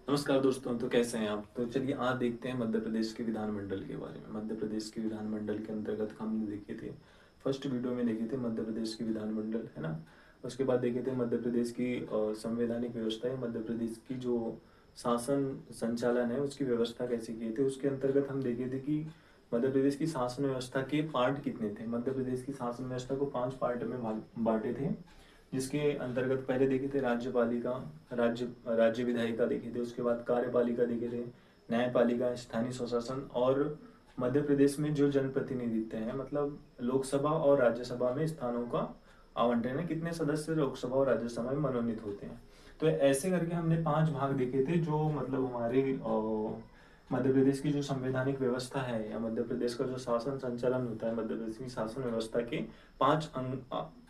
नमस्कार दोस्तों। तो कैसे हैं आप? तो चलिए आज देखते हैं मध्य प्रदेश के विधानमंडल के बारे में। मध्य प्रदेश के विधानमंडल के अंतर्गत हमने देखे थे, फर्स्ट वीडियो में देखे थे मध्य प्रदेश के विधानमंडल, है ना। उसके बाद देखे थे मध्य प्रदेश की संवैधानिक व्यवस्था है, मध्य प्रदेश की जो शासन संचालन है उसकी व्यवस्था कैसे की थी। उसके अंतर्गत हम देखे थे कि मध्य प्रदेश की शासन व्यवस्था के पार्ट कितने थे। मध्य प्रदेश की शासन व्यवस्था को 5 पार्ट में बांटे थे, जिसके अंतर्गत पहले देखे थे राज्यपालिका, राज्य विधायिका देखे थे, उसके बाद कार्यपालिका देखे थे, न्यायपालिका, स्थानीय स्वशासन, और मध्य प्रदेश में जो जनप्रतिनिधित्व है, मतलब लोकसभा और राज्यसभा में स्थानों का आवंटन है, कितने सदस्य लोकसभा और राज्यसभा में मनोनीत होते हैं। तो ऐसे करके हमने 5 भाग देखे थे, जो मतलब हमारे मध्य प्रदेश की जो संवैधानिक व्यवस्था है या मध्य प्रदेश का जो शासन संचालन होता है, मध्य प्रदेश की शासन व्यवस्था के 5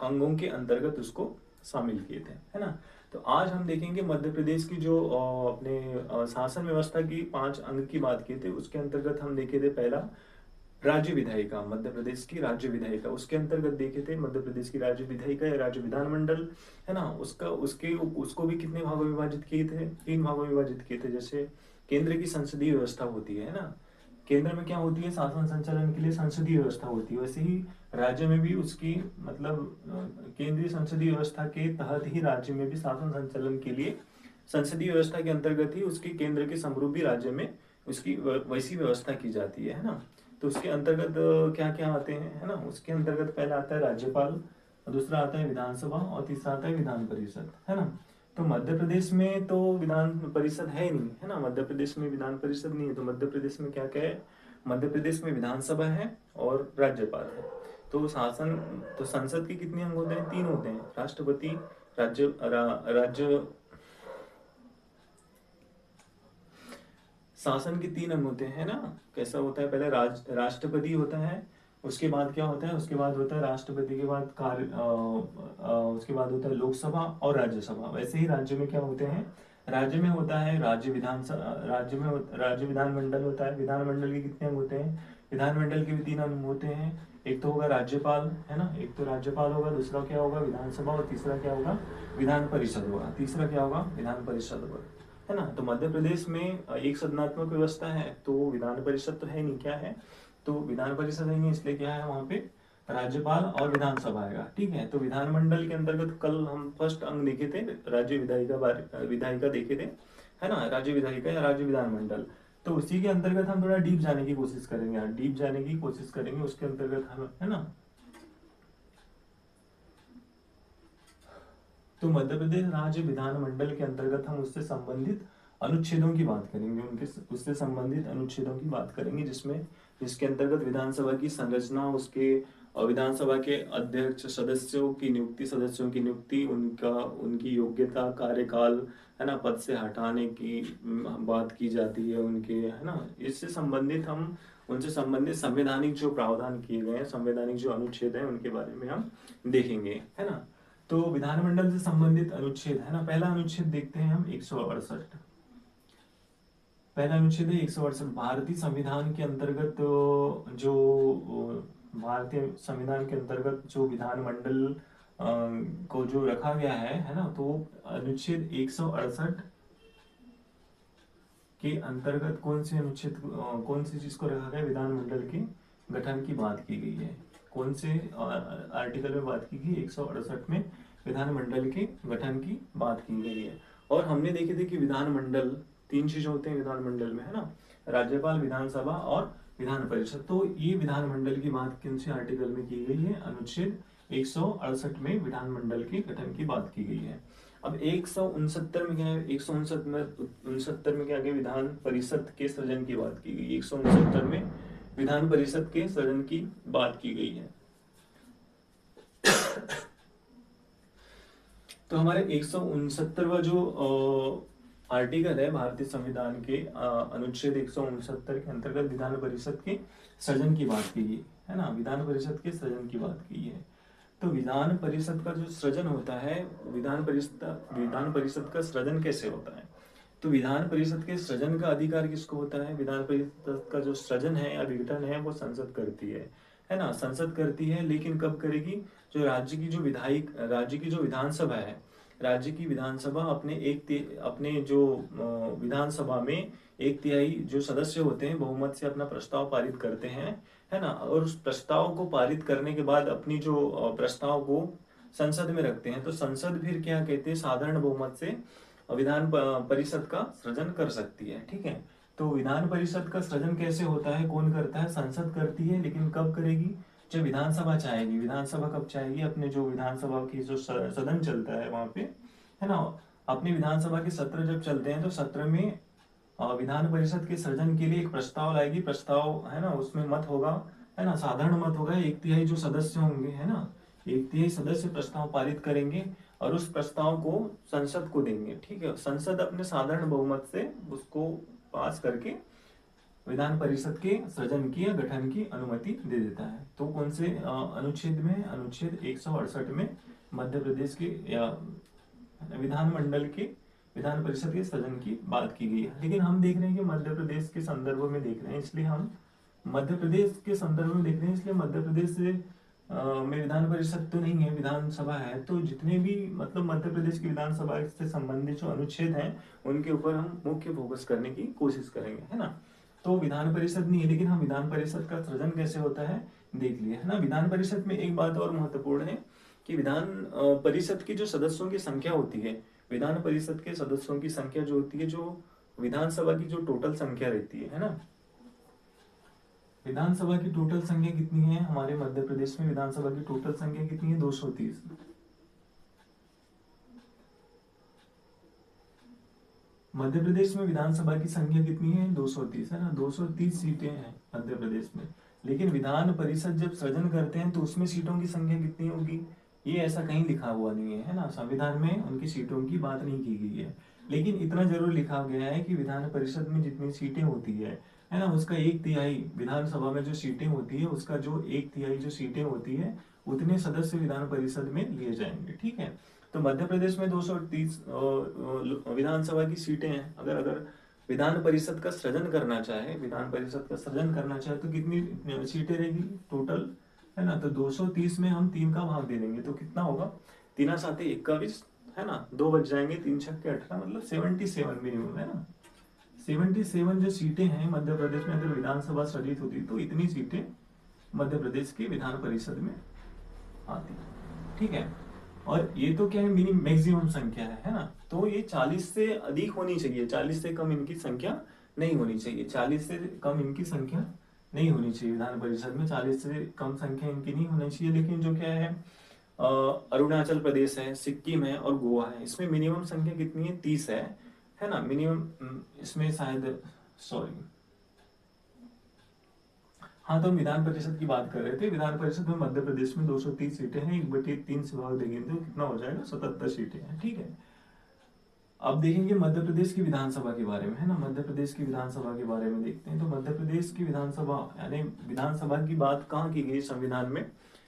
अंगों के अंतर्गत उसको शामिल किए थे, है ना। तो आज हम देखेंगे मध्य प्रदेश की जो अपने शासन व्यवस्था की 5 अंग की बात की थी। उसके अंतर्गत हम देखे थे पहला राज्य विधायिका, मध्य प्रदेश की राज्य विधायिका। उसके अंतर्गत देखे थे मध्य प्रदेश की राज्य विधायिका या राज्य विधानमंडल, है ना। उसको भी कितने भागों में विभाजित किए थे? 3 भागों में विभाजित किए थे। जैसे केंद्र की संसदीय व्यवस्था होती है ना, केंद्र में क्या होती है, शासन संचालन के लिए संसदीय व्यवस्था होती है। वैसे ही राज्य में भी उसकी मतलब केंद्रीय संसदीय व्यवस्था के तहत ही राज्य में भी शासन संचालन के लिए संसदीय व्यवस्था के अंतर्गत ही उसकी केंद्र के समरूप भी राज्य में उसकी वैसी व्यवस्था की जाती है ना। तो उसके अंतर्गत क्या क्या आते हैं, है ना। उसके अंतर्गत पहला आता है राज्यपाल, दूसरा आता है विधानसभा, और तीसरा आता है विधान परिषद, है ना। तो मध्य प्रदेश में तो विधान परिषद है ही नहीं, है ना। मध्य प्रदेश में विधान परिषद नहीं है, तो मध्य प्रदेश में क्या क्या है? मध्य प्रदेश में विधानसभा है और राज्यपाल है। तो शासन, तो संसद के कितने अंग होते हैं? 3 होते हैं, राष्ट्रपति, राज्य शासन के 3 अंग होते हैं ना। कैसा होता है? पहले राष्ट्रपति होता है, उसके बाद क्या होता है? उसके बाद होता है राष्ट्रपति के बाद उसके बाद होता है लोकसभा और राज्यसभा। वैसे ही राज्य में क्या होते हैं? राज्य में होता है राज्य विधानमंडल होता है। विधानमंडल के कितने अंग होते हैं? विधानमंडल के भी 3 अंग होते हैं। एक तो होगा राज्यपाल, है ना, एक तो राज्यपाल होगा, दूसरा क्या होगा? विधानसभा, और तीसरा क्या होगा? विधान परिषद होगा। तीसरा क्या होगा? विधान परिषद होगा, है ना। तो मध्य प्रदेश में एक सदनात्मक व्यवस्था है, तो विधान परिषद तो है नहीं, क्या है? तो विधान परिषद है नहीं, इसलिए क्या है वहां पे? राज्यपाल और विधानसभा आएगा, ठीक है। तो विधानमंडल के अंतर्गत कल हम फर्स्ट अंग देखे थे, राज्य विधायिका देखे थे, है ना, राज्य विधायिका या राज्य विधानमंडल। तो उसी के अंतर्गत हम थोड़ा डीप जाने की कोशिश करेंगे, डीप जाने की कोशिश करेंगे उसके अंतर्गत हम, है ना। तो मध्य प्रदेश राज्य विधानमंडल के अंतर्गत हम उससे संबंधित अनुच्छेदों की बात करेंगे, उनके उससे संबंधित अनुच्छेदों की बात करेंगे, जिसके अंतर्गत विधानसभा की संरचना, उसके विधानसभा के अध्यक्ष, सदस्यों की नियुक्ति, उनकी योग्यता, कार्यकाल, है ना, पद से हटाने की बात की जाती है उनके, है ना। इससे संबंधित हम उनसे संबंधित संवैधानिक जो प्रावधान किए गए हैं, संवैधानिक जो अनुच्छेद है, उनके बारे में हम देखेंगे, है ना। तो विधानमंडल से संबंधित अनुच्छेद, है ना, पहला अनुच्छेद देखते हैं हम 168। पहला अनुच्छेद है 168। भारतीय संविधान के अंतर्गत जो भारतीय संविधान के अंतर्गत जो विधानमंडल को जो रखा गया है ना, तो अनुच्छेद 168 के अंतर्गत कौन सी चीज को रखा गया? विधानमंडल के गठन की बात की गई है। कौन से आर्टिकल में बात की गई? 168 में विधानमंडल के गठन की बात की गई है। और हमने देखे थे कि विधानमंडल 3 चीज होते हैं विधानमंडल में, है ना, राज्यपाल, विधानसभा और विधान परिषद। तो ये विधानमंडल की बात किन से आर्टिकल में की गई है? अनुच्छेद 168 में विधानमंडल के गठन की बात की गई है। अब 169 में क्या है? 169 में क्या गया? विधान परिषद के सृजन की बात की गई। 169 में विधान परिषद के सृजन की बात की गई है। तो हमारे 169वां जो आर्टिकल है भारतीय संविधान के अनुच्छेद 169 के अंतर्गत विधान परिषद के सृजन की बात की गई है ना, विधान परिषद के सृजन की बात की है। तो विधान परिषद का जो सृजन होता है, विधान परिषद का सृजन कैसे होता है? तो विधान परिषद के सृजन का अधिकार किसको होता है? विधान परिषद का जो सृजन है या विघटन है वो संसद करती है ना, संसद करती है। लेकिन कब करेगी? जो राज्य की जो विधानसभा है, राज्य की विधानसभा अपने जो विधानसभा में 1/3 जो सदस्य होते हैं बहुमत से अपना प्रस्ताव पारित करते हैं, है ना, और उस प्रस्ताव को पारित करने के बाद अपनी जो प्रस्ताव को संसद में रखते हैं, तो संसद फिर क्या कहते हैं, साधारण बहुमत से परिषद का सृजन कर सकती है। ठीक है, तो विधान परिषद का सृजन कैसे होता है, कौन करता है, संसद करती है, लेकिन कब करेगी, जब विधानसभा चाहेगी। विधानसभा कब चाहेगी, अपने जो विधानसभा की जो सदन चलता है वहां पे, है ना, अपने विधानसभा के सत्र जब चलते हैं तो सत्र में विधान परिषद के सृजन के लिए एक प्रस्ताव लाएगी। प्रस्ताव, है ना, उसमें मत होगा, है ना, साधारण मत होगा, 1/3 जो सदस्य होंगे, है ना, 1/3 सदस्य प्रस्ताव पारित करेंगे और उस प्रस्ताव को संसद को देंगे। ठीक है, संसद अपने साधारण बहुमत से उसको पास करके विधान परिषद के सृजन की या गठन की अनुमति दे देता है। तो कौन से अनुच्छेद में, अनुच्छेद 168 में मध्य प्रदेश के या विधानमंडल के विधान परिषद के सृजन की बात की गई है। लेकिन हम देख रहे हैं कि मध्य प्रदेश के संदर्भ में देख रहे हैं, इसलिए हम मध्य प्रदेश के संदर्भ में देख रहे हैं, इसलिए मध्य प्रदेश से में विधान परिषद तो नहीं है, विधानसभा है। तो जितने भी मतलब मध्य प्रदेश की विधानसभा से संबंधित जो अनुच्छेद हैं उनके ऊपर हम मुख्य फोकस करने की कोशिश करेंगे, है ना। तो विधान परिषद नहीं है, लेकिन हम विधान परिषद का सृजन कैसे होता है देख लिए, है ना। विधान परिषद में एक बात और महत्वपूर्ण है कि विधान परिषद की जो सदस्यों की संख्या होती है, विधान परिषद के सदस्यों की संख्या जो होती है, जो विधानसभा की जो टोटल संख्या रहती है ना, विधानसभा की टोटल संख्या कितनी है हमारे मध्य प्रदेश में, विधानसभा की टोटल संख्या कितनी है, 230। मध्य प्रदेश में विधानसभा की संख्या कितनी है, 230, है ना, 230 सीटें हैं मध्य प्रदेश में। लेकिन विधान परिषद जब सृजन करते हैं तो उसमें सीटों की संख्या कितनी होगी, ये ऐसा कहीं लिखा हुआ नहीं है, है ना, संविधान में उनकी सीटों की बात नहीं की गई है। लेकिन इतना जरूर लिखा गया है कि विधान परिषद में जितनी सीटें होती है ना, उसका 1/3 विधानसभा में जो सीटें होती है उसका जो 1/3 जो सीटें होती है उतने सदस्य विधान परिषद में लिए जाएंगे। ठीक है, तो मध्य प्रदेश में 230 विधानसभा की सीटें हैं। अगर अगर विधान परिषद का सृजन करना चाहे, विधान परिषद का सृजन करना चाहे तो कितनी सीटें रहेगी टोटल, है ना, तो 230 में हम 3 का भाग दे देंगे तो कितना होगा, 3 7 21, है ना, 2 बच जाएंगे, 3 6 18, मतलब 77 मिनिमम, है ना। 77 जो सीटें हैं मध्य प्रदेश में, अगर विधानसभा सृजित होती तो इतनी सीटें मध्य प्रदेश की विधान परिषद में आती। ठीक है, और ये तो क्या है, मिनिमम मैक्सिमम संख्या है ना। तो ये 40 से अधिक होनी चाहिए, 40 से कम इनकी संख्या नहीं होनी चाहिए, 40 से कम इनकी संख्या नहीं होनी चाहिए विधान परिषद में, 40 से कम संख्या इनकी नहीं होनी चाहिए। लेकिन जो क्या है, अरुणाचल प्रदेश है, सिक्किम है और गोवा है, इसमें मिनिमम संख्या कितनी है, 30 है ना, मिनिमम। इसमें शायद सॉरी, हाँ, तो हम विधान परिषद की बात कर रहे थे। विधान परिषद में मध्य प्रदेश में 230 सीटें हैं, 1/3 से भाग देंगे तो कितना हो जाएगा, 77 सीटें हैं। ठीक है, अब देखेंगे मध्य प्रदेश की विधानसभा के बारे में, है ना, मध्य प्रदेश की विधानसभा के बारे में देखते हैं। तो मध्य प्रदेश की विधानसभा यानी विधानसभा की बात कहाँ की गई संविधान में,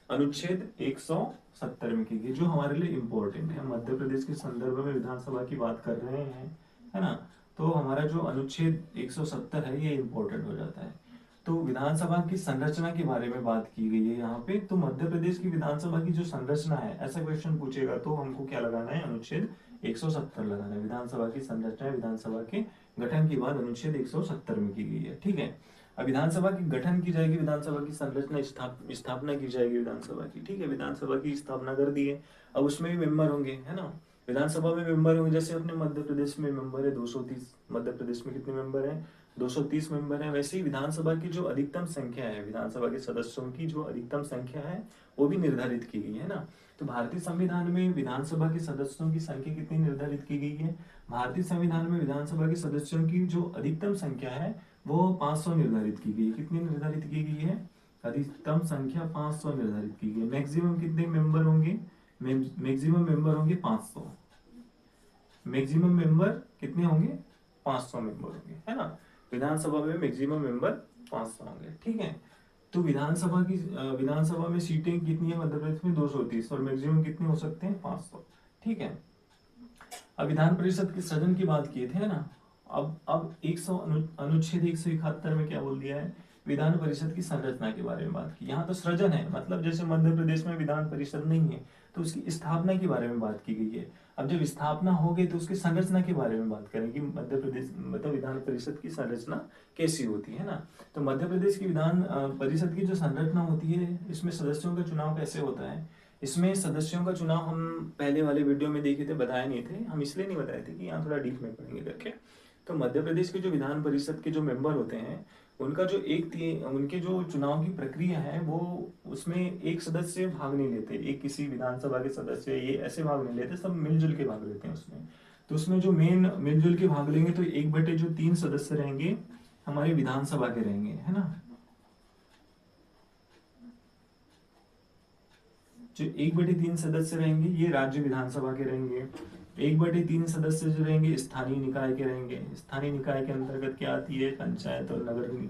अनुच्छेद 170 में की गई, जो हमारे लिए इम्पोर्टेंट है। मध्य प्रदेश के संदर्भ में विधानसभा की बात कर रहे हैं, है ना, तो हमारा जो अनुच्छेद 170 है ये इम्पोर्टेंट हो जाता है। तो विधानसभा की संरचना के बारे में बात की गई है यहाँ पे। तो मध्य प्रदेश की विधानसभा की जो संरचना है, ऐसा क्वेश्चन पूछेगा तो हमको क्या लगाना है, अनुच्छेद 170 लगाना है। विधानसभा की संरचना विधानसभा के गठन की बात अनुच्छेद 170 में की गई है। ठीक है, अब विधानसभा की गठन की जाएगी, विधानसभा की संरचना स्थापना की जाएगी विधानसभा की। ठीक है, विधानसभा की स्थापना कर दी है, अब उसमें भी मेंबर होंगे, है ना, विधानसभा में मेंबर होंगे। जैसे अपने मध्य प्रदेश में मेंबर है 230, मध्य प्रदेश में कितने मेंबर हैं, 230 मेंबर हैं। वैसे ही विधानसभा की जो अधिकतम संख्या है, विधानसभा के सदस्यों की जो अधिकतम संख्या है वो भी निर्धारित की गई है ना। तो भारतीय संविधान में विधानसभा के सदस्यों की संख्या कितनी निर्धारित की गई है, भारतीय संविधान में विधानसभा के सदस्यों की जो अधिकतम संख्या है वो 500 निर्धारित की गई है। कितनी निर्धारित की गई है, अधिकतम संख्या 500 निर्धारित की गई है। मैक्सिमम कितने मेंबर होंगे, मैक्सिमम मेंबर होंगे 500, मैक्सिमम मेंबर कितने होंगे, 500 मेंबर होंगे, है ना। विधानसभा में मैक्सिमम मेंबर 500 होंगे। ठीक है, तो विधानसभा में सीटें कितनी है मध्य प्रदेश में, 230, और मैक्सिमम कितने हो सकते हैं, 500। ठीक है, अब विधान परिषद के सृजन की बात किए थे, है ना। अब अनुच्छेद 171 में क्या बोल दिया है, विधान परिषद की संरचना के बारे में बात की। यहाँ तो सृजन है, मतलब जैसे मध्य प्रदेश में विधान परिषद नहीं है तो उसकी स्थापना के बारे में बात की गई है। अब जब स्थापना हो गई तो उसकी संरचना के बारे में बात करें कि मध्य प्रदेश मतलब विधान परिषद की संरचना कैसी होती है ना। तो मध्य प्रदेश की विधान परिषद की जो संरचना होती है, इसमें सदस्यों का चुनाव कैसे होता है। इसमें सदस्यों का चुनाव हम पहले वाले वीडियो में देखे थे, बताए नहीं थे, हम इसलिए नहीं बताए थे कि यहाँ थोड़ा डीप में पढ़ेंगे करके। तो मध्य प्रदेश के जो विधान परिषद के जो मेंबर होते हैं, उनका जो उनके जो चुनाव की प्रक्रिया है, वो उसमें एक सदस्य भाग नहीं लेते, एक किसी विधानसभा के सदस्य ये ऐसे भाग नहीं लेते, सब मिलजुल के भाग लेते हैं उसमें। तो उसमें जो मेन मिलजुल के भाग लेंगे तो 1/3 सदस्य रहेंगे हमारे विधानसभा के रहेंगे, है ना। जो 1/3 सदस्य रहेंगे ये राज्य विधानसभा के रहेंगे। 1/3 सदस्य जो रहेंगे स्थानीय निकाय के रहेंगे। स्थानीय निकाय के अंतर्गत क्या आती है, पंचायत और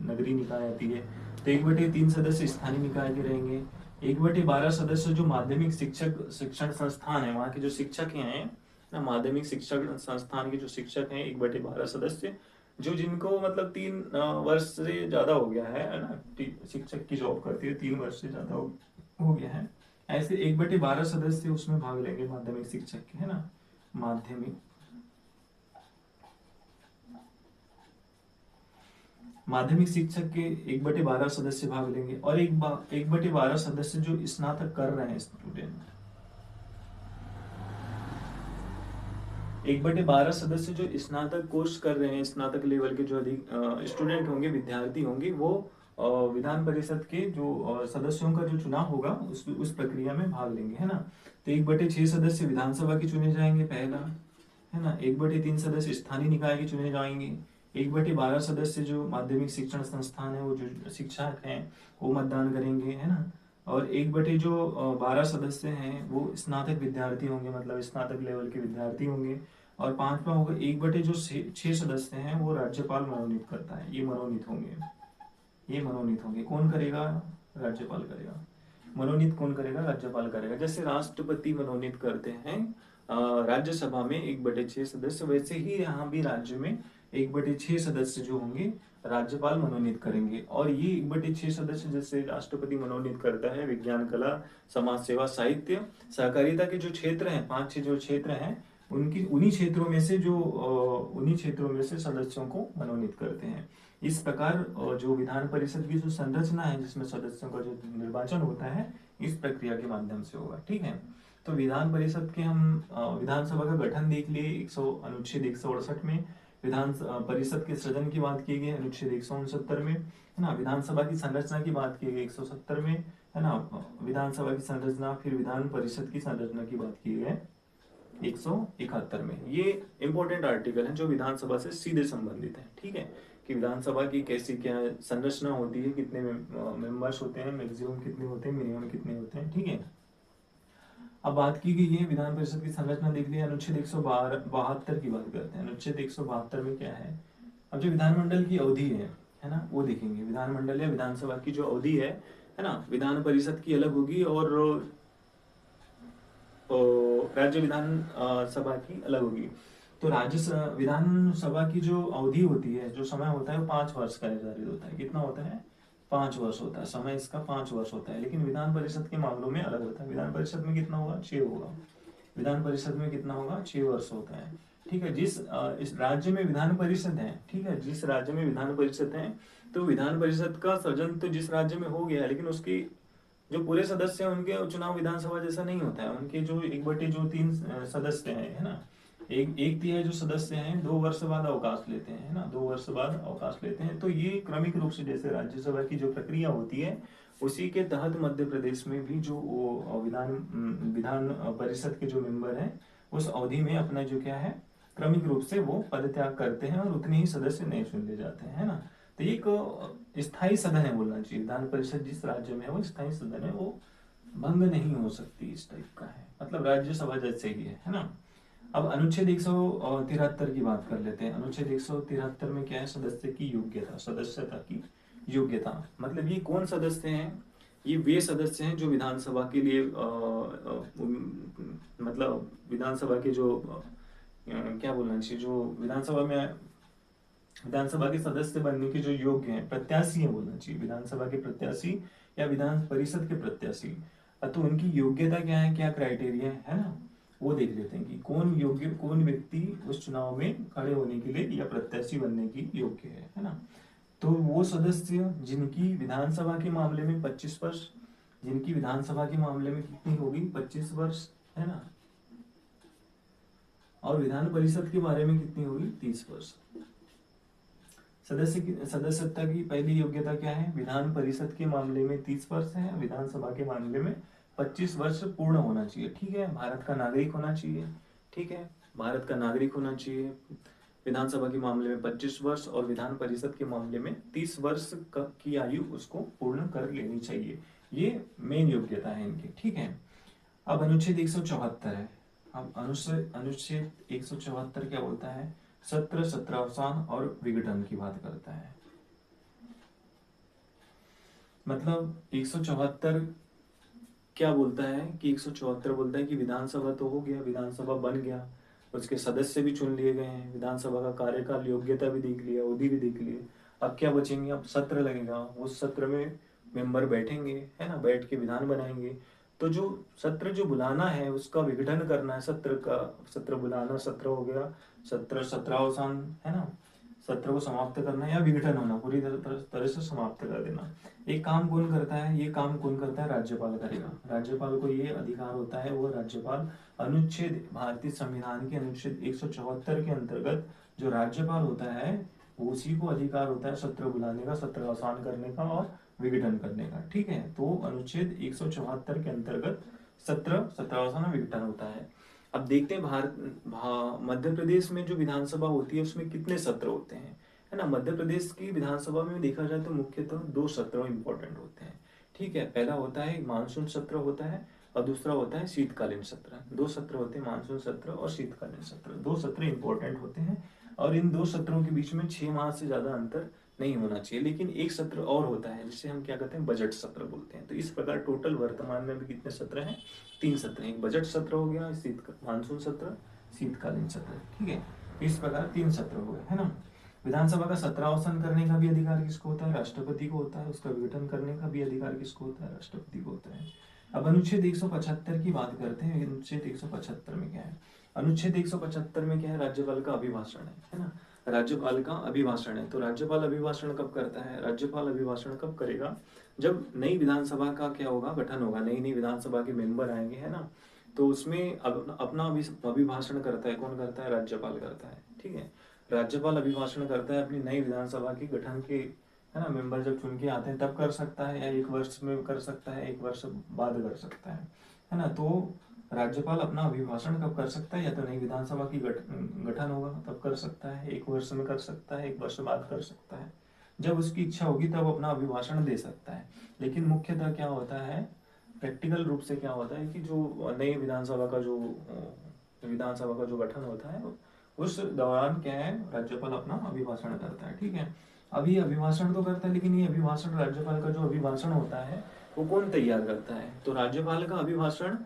नगरीय निकाय आती है। तो 1/3 सदस्य स्थानीय निकाय के रहेंगे। 1/12 सदस्य जो माध्यमिक शिक्षण संस्थान है, वहाँ के जो शिक्षक हैं ना, माध्यमिक शिक्षण संस्थान के जो शिक्षक हैं, 1/12 सदस्य, जो जिनको मतलब 3 वर्ष से ज्यादा हो गया है ना, शिक्षक की जॉब करती है, 3 वर्ष से ज्यादा हो गया है, ऐसे 1/12 सदस्य उसमें भाग लेंगे माध्यमिक शिक्षक के, है ना। माध्यमिक शिक्षक के 1/12 सदस्य भाग लेंगे। और 1/12 सदस्य जो स्नातक कर रहे हैं स्टूडेंट, 1/12 सदस्य जो स्नातक कोर्स कर रहे हैं, स्नातक लेवल के जो अधिक स्टूडेंट होंगे, विद्यार्थी होंगे, वो विधान परिषद के जो सदस्यों का जो चुनाव होगा उस प्रक्रिया में भाग लेंगे, है ना। तो 1/6 सदस्य विधानसभा के चुने जाएंगे पहला, है ना। 1/3 सदस्य स्थानीय निकाय के चुने जाएंगे। 1/12 सदस्य जो माध्यमिक शिक्षण संस्थान है, वो जो शिक्षक हैं वो मतदान करेंगे, है ना। और 1/12 सदस्य हैं वो स्नातक विद्यार्थी होंगे, मतलब स्नातक लेवल के विद्यार्थी होंगे। और 5वां होगा 1/6 सदस्य हैं वो राज्यपाल मनोनीत करता है, ये मनोनीत होंगे, ये मनोनीत होंगे। कौन करेगा, राज्यपाल करेगा। मनोनीत कौन करेगा, राज्यपाल करेगा। जैसे राष्ट्रपति मनोनीत करते हैं राज्यसभा में 1/6 सदस्य, वैसे ही यहाँ भी राज्य में 1/6 सदस्य जो होंगे राज्यपाल मनोनीत करेंगे। और ये 1/6 सदस्य जैसे राष्ट्रपति मनोनीत करता है, विज्ञान, कला, समाज सेवा, साहित्य, सहकारिता के जो क्षेत्र हैं, 5-6 जो क्षेत्र हैं, उन्हीं क्षेत्रों में से सदस्यों को मनोनीत करते हैं। इस प्रकार जो विधान परिषद की जो संरचना है, जिसमें सदस्यों का जो निर्वाचन होता है, इस प्रक्रिया के माध्यम से होगा, ठीक है। तो विधान परिषद के हम विधानसभा का गठन देख लिए, अनुच्छेद 168 में विधान परिषद के सृजन की बात की गई, अनुच्छेद 169 में, है ना। विधानसभा की संरचना की बात की गई 170 में, है ना। विधानसभा की संरचना, फिर विधान परिषद की संरचना की बात की गई 171 में। ये इंपॉर्टेंट आर्टिकल है जो विधानसभा से सीधे संबंधित है, ठीक है, कि विधानसभा की कैसी क्या संरचना होती है, कितने मेंबर्स होते हैं, मैक्सिमम कितने होते हैं, मिनिमम कितने होते हैं, ठीक है। अब बात की गई है विधान परिषद की संरचना देख लिया। अनुच्छेद 172 की बात करते हैं। अनुच्छेद 172 में क्या है, अब जो विधानमंडल की अवधि है ना, वो देखेंगे। विधानमंडल या विधानसभा की जो अवधि है ना, विधान परिषद की अलग होगी और राज्य विधान सभा की अलग होगी। तो विधानसभा की जो अवधि होती है, जो समय होता है, वो 5 वर्ष का निर्धारित होता है। कितना होता है, 5 वर्ष होता है समय, इसका 5 वर्ष होता है। लेकिन विधान परिषद के मामलों में अलग होता है। विधान परिषद में कितना होगा, 6 होगा। विधान परिषद में कितना होगा, 6 वर्ष होता है, ठीक है। इस राज्य में विधान परिषद है, ठीक है, जिस राज्य में विधान परिषद है, तो विधान परिषद का सृजन तो जिस राज्य में हो गया है, लेकिन उसकी जो पूरे सदस्य हैं उनके चुनाव विधानसभा जैसा नहीं होता है। उनके जो 1/3 सदस्य हैं, है ना, एक तिहाई जो सदस्य हैं 2 वर्ष बाद अवकाश लेते हैं, है ना, 2 वर्ष बाद अवकाश लेते हैं। तो ये क्रमिक रूप से जैसे राज्यसभा की जो प्रक्रिया होती है, उसी के तहत मध्य प्रदेश में भी जो विधान परिषद के जो मेंबर हैं, उस अवधि में अपना जो क्या है, क्रमिक रूप से वो पद त्याग करते हैं और उतने ही सदस्य नए चुन ले जाते हैं, है ना। तो एक स्थायी सदन है बोलना चाहिए। विधान परिषद जिस राज्य में है वो स्थायी सदन है, वो भंग नहीं हो सकती, इस टाइप का है, मतलब राज्यसभा जैसे ही है ना। अब अनुच्छेद 173 की बात कर लेते हैं। अनुच्छेद 173 में क्या है, सदस्य की योग्यता, सदस्यता की योग्यता, मतलब ये कौन सदस्य हैं, ये वे सदस्य हैं जो विधानसभा के लिए मतलब विधानसभा के जो क्या बोलना चाहिए, जो विधानसभा के सदस्य बनने के जो योग्य हैं, प्रत्याशी हैं बोलना चाहिए, विधानसभा के प्रत्याशी या विधान परिषद के प्रत्याशी। तो उनकी योग्यता क्या है, क्या क्राइटेरिया है ना। वो देख लेते हैं कि कौन व्यक्ति उस चुनाव में खड़े होने के लिए या प्रत्याशी बनने की योग्य है ना। तो वो सदस्य जिनकी विधानसभा के मामले में 25 वर्ष, जिनकी विधानसभा के मामले में कितनी होगी 25 वर्ष, है ना, और विधान परिषद के बारे में कितनी होगी 30 वर्ष। सदस्यता की पहली योग्यता क्या है, विधान परिषद के मामले में 30 वर्ष है, विधानसभा के मामले में 25 वर्ष पूर्ण होना चाहिए। ठीक है, भारत का नागरिक होना चाहिए। ठीक है, भारत का नागरिक होना चाहिए। विधानसभा के मामले में 25 वर्ष और विधान परिषद के मामले में 30 वर्ष की आयु उसको पूर्ण कर लेनी चाहिए। ये मेन योग्यता है इनकी। ठीक है, अब अनुच्छेद 174 है। अब अनुच्छेद 174 क्या बोलता है, सत्र, सत्रावसान और विघटन की बात करता है। मतलब 174 क्या बोलता है कि 174 बोलता है कि विधानसभा तो हो गया, विधानसभा बन गया, उसके सदस्य भी चुन लिए गए हैं, विधानसभा का कार्यकाल योग्यता भी देख लिया, अवधि भी देख लिए, अब क्या बचेंगे, अब सत्र लगेगा, उस सत्र में मेंबर बैठेंगे, है ना, बैठ के विधान बनाएंगे। तो जो सत्र जो बुलाना है उसका विघटन करना है, सत्र का, सत्र बुलाना सत्र हो गया, सत्र, सत्रावसान, है ना, सत्र को समाप्त करना या विघटन होना, पूरी तरह से समाप्त कर देना। एक काम कौन करता है, ये काम कौन करता है, राज्यपाल करेगा। राज्यपाल को ये अधिकार होता है, वो राज्यपाल अनुच्छेद, भारतीय संविधान के अनुच्छेद 174 के अंतर्गत जो राज्यपाल होता है उसी को अधिकार होता है सत्र बुलाने का, सत्र आसान करने का और विघटन करने का। ठीक है, तो अनुच्छेद 174 के अंतर्गत सत्र, सत्रावसान और विघटन होता है। अब देखते हैं मध्य प्रदेश में जो विधानसभा होती है उसमें कितने सत्र होते हैं, है ना। मध्य प्रदेश की विधानसभा में देखा जाए तो मुख्यतः 2 सत्र इंपॉर्टेंट होते हैं। ठीक है, पहला होता है मानसून सत्र होता है और दूसरा होता है शीतकालीन सत्र। 2 सत्र होते हैं, मानसून सत्र और शीतकालीन सत्र। 2 सत्र इंपॉर्टेंट होते हैं और इन 2 सत्रों के बीच में 6 माह से ज्यादा अंतर नहीं होना चाहिए। लेकिन एक सत्र और होता है जिसे हम क्या कहते हैं, बजट सत्र बोलते हैं। तो इस प्रकार टोटल वर्तमान में भी कितने सत्र हैं, 3 सत्र हैं। एक बजट सत्र हो गया, मानसून सत्र, शीतकालीन सत्र। ठीक है, इस प्रकार 3 सत्र हो गए, है ना। विधानसभा का सत्रावसान करने का भी अधिकार किसको होता है, राष्ट्रपति को होता है। उसका विघटन करने का भी अधिकार किसको होता है, राष्ट्रपति को होता है। अब अनुच्छेद 175 की बात करते हैं। अनुच्छेद 175 में क्या है, अनुच्छेद 175 में क्या है, राज्यपाल का अभिभाषण है ना। राज्यपाल का अभिभाषण है। तो राज्यपाल अभिभाषण कब करता है, राज्यपाल अभिभाषण कब करेगा, जब नई विधानसभा का क्या होगा, गठन होगा, नई नई विधानसभा के मेंबर आएंगे, है ना। तो उसमें अपना अभिभाषण करता है, कौन करता है, राज्यपाल करता है। ठीक है, राज्यपाल अभिभाषण करता है अपनी नई विधानसभा की गठन के, है ना, मेंबर जब चुन के आते हैं तब कर सकता है, या 1 वर्ष में कर सकता है, 1 वर्ष बाद कर सकता है ना। तो राज्यपाल अपना अभिभाषण कब कर सकता है, या तो नई विधानसभा की गठन होगा तब कर सकता है, 1 वर्ष में कर सकता है, 1 वर्ष बाद कर सकता है, जब उसकी इच्छा होगी तब अपना अभिभाषण दे सकता है। लेकिन मुख्यतः क्या होता है, प्रैक्टिकल रूप से क्या होता है कि जो नई विधानसभा का जो गठन होता है उस दौरान क्या है, राज्यपाल अपना अभिभाषण करता है। ठीक है, अभी अभिभाषण तो करता है, लेकिन ये अभिभाषण, राज्यपाल का जो अभिभाषण होता है वो कौन तैयार करता है, तो राज्यपाल का अभिभाषण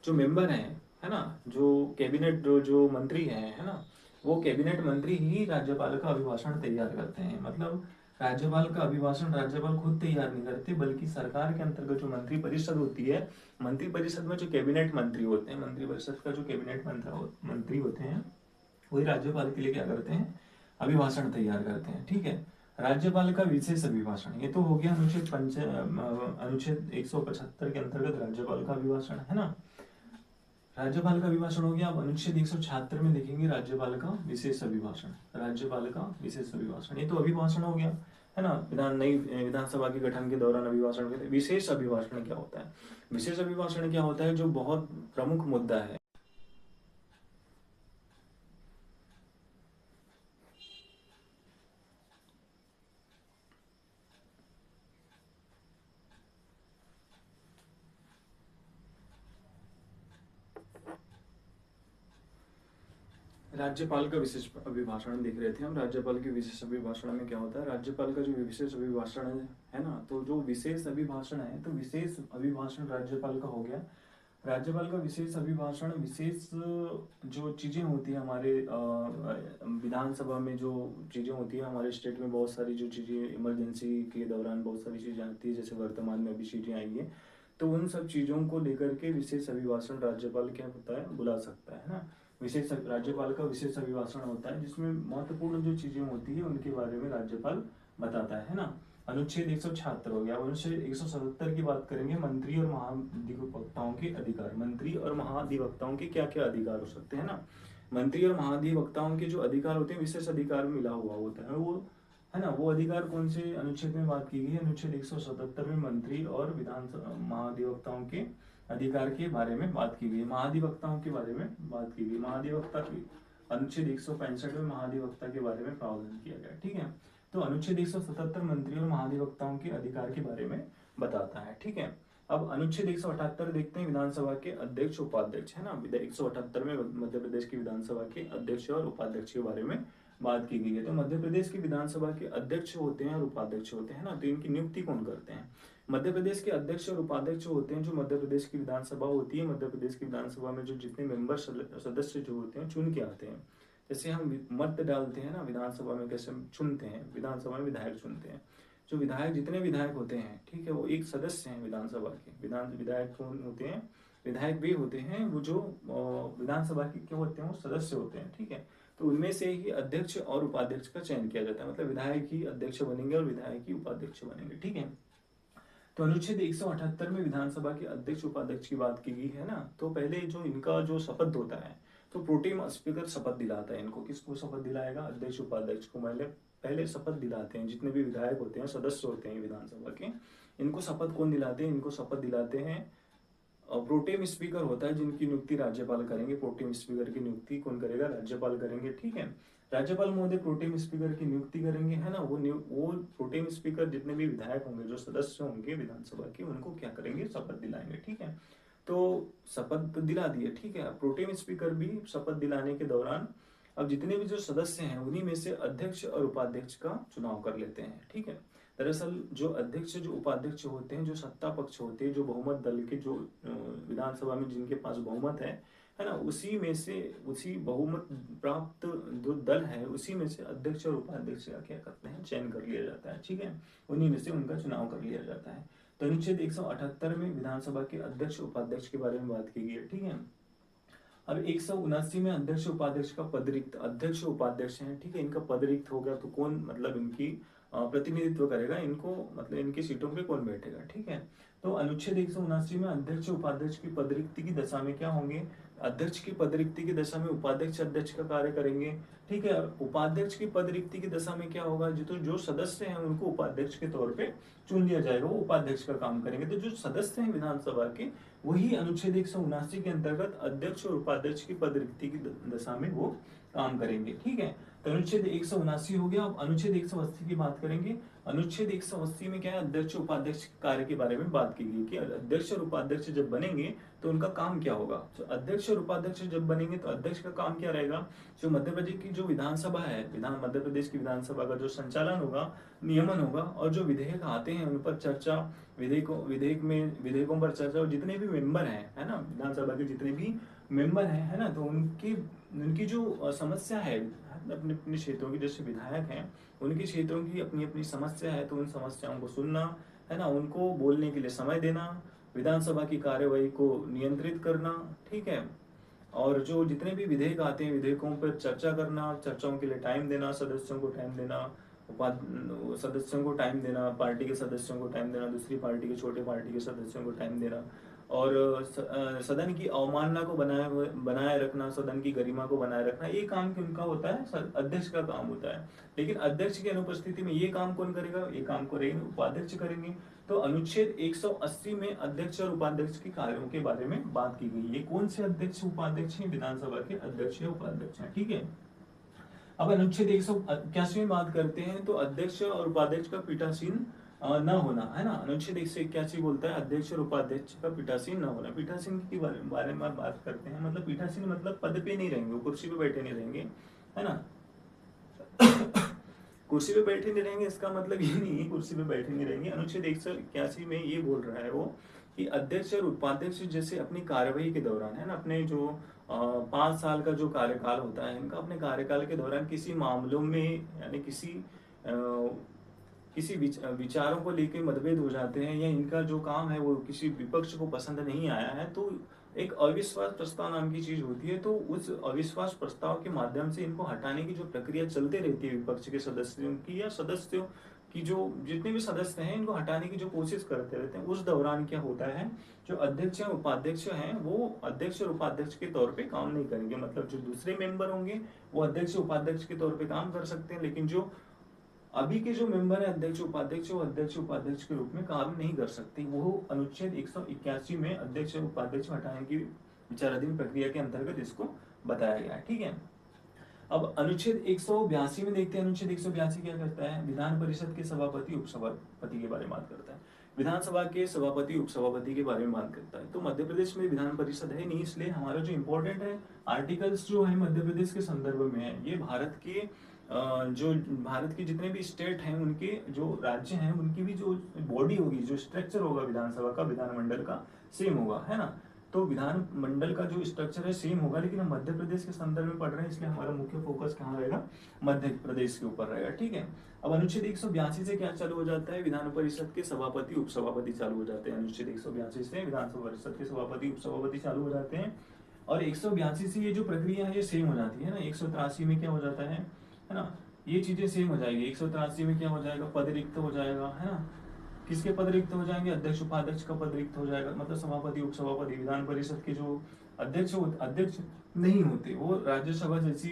जो मेंबर है ना, जो कैबिनेट जो मंत्री है ना, वो कैबिनेट मंत्री ही राज्यपाल का अभिभाषण तैयार करते हैं। मतलब राज्यपाल का अभिभाषण राज्यपाल खुद तैयार नहीं करते, बल्कि सरकार के अंतर्गत जो मंत्री परिषद होती है, मंत्री परिषद में जो कैबिनेट मंत्री होते हैं, मंत्री परिषद का जो कैबिनेट मंत्री होते हैं वही राज्यपाल के लिए क्या करते हैं, अभिभाषण तैयार करते हैं। ठीक है, राज्यपाल का विशेष अभिभाषण, ये तो हो गया अनुच्छेद 175 के अंतर्गत राज्यपाल का अभिभाषण, है ना। राज्यपाल का अभिभाषण हो गया। अब अनुच्छेद 176 में देखेंगे राज्यपाल का विशेष अभिभाषण, राज्यपाल का विशेष अभिभाषण, ये तो अभिभाषण हो गया, है ना। नई विधानसभा के गठन के दौरान अभिभाषण कहते हैं। विशेष अभिभाषण क्या होता है, विशेष अभिभाषण क्या होता है, जो बहुत प्रमुख मुद्दा है, राज्यपाल का विशेष अभिभाषण देख रहे थे हम। राज्यपाल के विशेष अभिभाषण में क्या होता है, राज्यपाल का जो विशेष अभिभाषण है ना, तो जो विशेष अभिभाषण है, तो विशेष अभिभाषण राज्यपाल का हो गया। राज्यपाल का विशेष अभिभाषण, विशेष जो चीजें होती है हमारे विधानसभा में, जो चीजें होती है हमारे स्टेट में, बहुत सारी जो चीजें इमरजेंसी के दौरान बहुत सारी चीजें आती है, जैसे वर्तमान में अभी चीजें आई है, तो उन सब चीजों को लेकर के विशेष अभिभाषण राज्यपाल क्या होता है, बुला सकता है ना। विशेष राज्यपाल का विशेष अभिभाषण होता है जिसमें महत्वपूर्ण जो चीजें होती है उनके बारे में राज्यपाल बताता है ना। अनुच्छेद 176 हो गया। अनुच्छेद 177 की बात करेंगे, मंत्री और महाधिवक्ताओं के अधिकार। मंत्री और महाधिवक्ताओं के क्या क्या अधिकार हो सकते हैं ना। मंत्री और महाधिवक्ताओं के जो अधिकार होते हैं विशेष अधिकार मिला हुआ होता है वो, है ना। वो अधिकार कौन से अनुच्छेद में बात की गई है, अनुच्छेद 177 में मंत्री और महाधिवक्ताओं के अधिकार के बारे में बात की गई, महाधिवक्ताओं के बारे में बात की गई। महाधिवक्ता की अनुच्छेद 165 में महाधिवक्ता के बारे में प्रावधान किया गया, ठीक है। तो अनुच्छेद 177 मंत्री और महाधिवक्ताओं के अधिकार के बारे में बताता है, ठीक है। अब अनुच्छेद 178 देखते हैं, विधानसभा के अध्यक्ष उपाध्यक्ष, है ना। 178 में मध्य प्रदेश की विधानसभा के अध्यक्ष और उपाध्यक्ष के बारे में बात की गई है। तो मध्य प्रदेश की विधानसभा के अध्यक्ष होते हैं और उपाध्यक्ष होते हैं ना, तो इनकी नियुक्ति कौन करते हैं। मध्य प्रदेश के अध्यक्ष और उपाध्यक्ष होते हैं जो मध्य प्रदेश की विधानसभा होती है, मध्य प्रदेश की विधानसभा में जो जितने मेंबर सदस्य जो होते हैं चुन के आते हैं। जैसे हम मत डालते हैं ना विधानसभा में, कैसे चुनते हैं, विधानसभा में विधायक चुनते हैं। जो विधायक जितने विधायक होते हैं, ठीक है, वो एक सदस्य हैं विधानसभा के। विधायक कौन होते हैं, विधायक वे होते हैं वो जो विधानसभा के क्या होते हैं, वो सदस्य होते हैं, ठीक है। तो उनमें से ही अध्यक्ष और उपाध्यक्ष का चयन किया जाता है, मतलब विधायक ही अध्यक्ष बनेंगे और विधायक ही उपाध्यक्ष बनेंगे, ठीक है। तो अनुच्छेद 178 में विधानसभा के अध्यक्ष उपाध्यक्ष की बात की गई है ना। तो पहले जो इनका जो शपथ होता है, तो प्रोटेम स्पीकर शपथ दिलाता है इनको। किसको शपथ दिलाएगा, अध्यक्ष उपाध्यक्ष को पहले शपथ दिलाते हैं। जितने भी विधायक होते हैं, सदस्य होते हैं विधानसभा के, इनको शपथ कौन दिलाते हैं, इनको शपथ दिलाते हैं प्रोटेम स्पीकर होता है, जिनकी नियुक्ति राज्यपाल करेंगे। प्रोटेम स्पीकर की नियुक्ति कौन करेगा, राज्यपाल करेंगे, ठीक है। राज्यपाल महोदय प्रोटेम स्पीकर की नियुक्ति करेंगे, है ना। वो प्रोटेम स्पीकर जितने भी विधायक होंगे, जो सदस्य होंगे विधानसभा के, उनको क्या करेंगे, शपथ दिलाएंगे, ठीक है। तो शपथ दिला दिए, ठीक है। प्रोटेम स्पीकर भी शपथ दिलाने के दौरान अब जितने भी जो सदस्य हैं उन्हीं में से अध्यक्ष और उपाध्यक्ष का चुनाव कर लेते हैं, ठीक है। दरअसल जो अध्यक्ष जो उपाध्यक्ष होते हैं, जो सत्ता पक्ष होते हैं, जो बहुमत दल के, जो विधानसभा में जिनके पास बहुमत है ना, उसी में से, उसी बहुमत प्राप्त जो दल है उसी में से अध्यक्ष और उपाध्यक्ष का क्या करते हैं, चयन कर लिया जाता है, ठीक है। उन्हीं में से उनका चुनाव कर लिया जाता है। तो अनुच्छेद 178 में विधानसभा के अध्यक्ष उपाध्यक्ष के बारे में बात की गई है, ठीक है। अब 179 में अध्यक्ष उपाध्यक्ष का पदरिक्त, अध्यक्ष उपाध्यक्ष हैं, ठीक है, इनका पदरिक्त हो गया तो कौन, मतलब इनकी प्रतिनिधित्व करेगा, इनको मतलब इनकी सीटों पे कौन बैठेगा, ठीक है। तो अनुच्छेद 179 में अध्यक्ष उपाध्यक्ष की पदरिक्ति की दशा में क्या होंगे, अध्यक्ष की पदरिक्ति की दशा में उपाध्यक्ष अध्यक्ष का कार्य करेंगे, ठीक है। उपाध्यक्ष की पदरिक्ति की दशा में क्या होगा, जो सदस्य हैं उनको उपाध्यक्ष के तौर पे चुन लिया जाएगा, वो उपाध्यक्ष का काम करेंगे। तो जो सदस्य हैं विधानसभा के, वही अनुच्छेद 179 के अंतर्गत अध्यक्ष और उपाध्यक्ष की पदरिक्ति की दशा में वो काम करेंगे, ठीक है। तो अनुच्छेद 179 हो गया। अब अनुच्छेद 180 की बात करेंगे। अनुच्छेद 180 में क्या है, अध्यक्ष उपाध्यक्ष कार्य के बारे में बात की गई कि अध्यक्ष और उपाध्यक्ष जब बनेंगे तो उनका काम क्या होगा। तो अध्यक्ष और उपाध्यक्ष जब बनेंगे तो अध्यक्ष का काम क्या रहेगा, जो मध्य प्रदेश की जो विधानसभा है, मध्य प्रदेश की विधानसभा का जो संचालन होगा, नियमन होगा, और जो विधेयक आते हैं उन पर चर्चा, विधेयकों पर चर्चा, और जितने भी मेंबर हैं, है ना, विधानसभा के जितने भी मेंबर हैं, है ना, तो उनकी जो समस्या है अपने अपने क्षेत्रों की, जैसे विधायक हैं उनके क्षेत्रों की अपनी अपनी समस्या है, तो उन समस्याओं को सुनना, है ना, उनको बोलने के लिए समय देना, विधानसभा की कार्यवाही को नियंत्रित करना, ठीक है। और जो जितने भी विधेयक आते हैं विधेयकों पर चर्चा करना, चर्चाओं के लिए टाइम देना, सदस्यों को टाइम देना, सदस्यों को टाइम देना, पार्टी के सदस्यों को टाइम देना, दूसरी पार्टी के, छोटे पार्टी के सदस्यों को टाइम देना, और सदन की अवमानना को बनाए रखना, सदन की गरिमा को बनाए रखना, ये काम उनका होता है, अध्यक्ष का काम होता है। लेकिन अध्यक्ष की अनुपस्थिति में ये काम कौन करेगा, ये काम करेंगे उपाध्यक्ष करेंगे। तो अनुच्छेद 180 में अध्यक्ष और उपाध्यक्ष के कार्यों के बारे में बात की गई। ये कौन से अध्यक्ष उपाध्यक्ष हैं, विधानसभा के अध्यक्ष या उपाध्यक्ष हैं, ठीक है। अब अनुच्छेद 181 में बात करते हैं, तो अध्यक्ष और उपाध्यक्ष का पीठासीन न होना, है ना। अनुच्छेद 181 बोलता है अध्यक्ष और उपाध्यक्ष का पीठासीन न होना। पीठासीन के बारे में बात करते हैं, मतलब पीठासीन मतलब पद पे नहीं रहेंगे, कुर्सी पे बैठे नहीं रहेंगे, है ना। कुर्सी पे बैठे नहीं रहेंगे इसका मतलब ये नहीं है कुर्सी पे बैठे नहीं रहेंगे। अनुच्छेद 181 में ये बोल रहा है वो कि अध्यक्ष और उपाध्यक्ष जैसे अपनी कार्यवाही के दौरान, है ना, अपने जो 5 साल का जो कार्यकाल होता है इनका, अपने कार्यकाल के दौरान किसी मामलों में, यानी किसी किसी विचारों को लेकर मतभेद हो जाते हैं या इनका जो काम है वो किसी विपक्ष को पसंद नहीं आया है, तो एक अविश्वास प्रस्ताव नाम की चीज होती है। तो उस अविश्वास प्रस्ताव के माध्यम से इनको हटाने की जो प्रक्रिया चलते रहती है विपक्ष के सदस्यों की या सदस्यों की, जो जितने भी सदस्य हैं इनको हटाने की जो कोशिश करते रहते हैं, उस दौरान क्या होता है, जो अध्यक्ष या उपाध्यक्ष हैं वो अध्यक्ष और उपाध्यक्ष के तौर पे काम नहीं करेंगे। मतलब जो दूसरे मेंबर होंगे वो अध्यक्ष उपाध्यक्ष के तौर पे काम कर सकते हैं, लेकिन जो अभी के जो मेंबर है अध्यक्ष उपाध्यक्ष, वो अध्यक्ष उपाध्यक्ष के रूप में काम नहीं कर सकते। वो अनुच्छेद 181 में अध्यक्ष और उपाध्यक्ष हटाने की विचाराधीन प्रक्रिया के अंतर्गत इसको बताया गया है। ठीक है, अब अनुच्छेद 182 में देखते हैं। अनुच्छेद 182 क्या करता है, विधान परिषद के सभापति उपसभापति के बारे में बात करता है। विधानसभा के सभापति उपसभापति के बारे में बात करता है। तो मध्य प्रदेश में विधान परिषद है नहीं, इसलिए हमारा जो इम्पोर्टेंट है आर्टिकल्स जो है मध्य प्रदेश के संदर्भ में है, ये भारत के जितने भी स्टेट हैं उनके जो राज्य हैं उनकी भी जो बॉडी होगी, जो स्ट्रक्चर होगा विधानसभा का, विधानमंडल का सेम होगा, है ना। तो विधानमंडल का जो स्ट्रक्चर है सेम होगा, लेकिन हम मध्य प्रदेश के संदर्भ में पढ़ रहे हैं, इसलिए हमारा मुख्य फोकस कहाँ रहेगा, मध्य प्रदेश के ऊपर रहेगा। ठीक है, अब अनुच्छेद 182 से क्या चालू हो जाता है, विधान परिषद के सभापति उपसभापति चालू हो जाते हैं। अनुच्छेद 182 से विधानसभा परिषद के सभापति उपसभापति चालू हो जाते हैं, और 182 से ये जो प्रक्रिया है ये सेम हो जाती है ना। 183 में क्या हो जाता है ना, ये चीजें सेम हो जाएगी। 183 में क्या हो जाएगा, पद रिक्त हो जाएगा, है ना। किसके पद रिक्त हो जाएंगे, अध्यक्ष उपाध्यक्ष का पद रिक्त हो जाएगा। मतलब सभापति उपसभापति, विधान परिषद के जो अध्यक्ष नहीं होते, वो राज्यसभा जैसी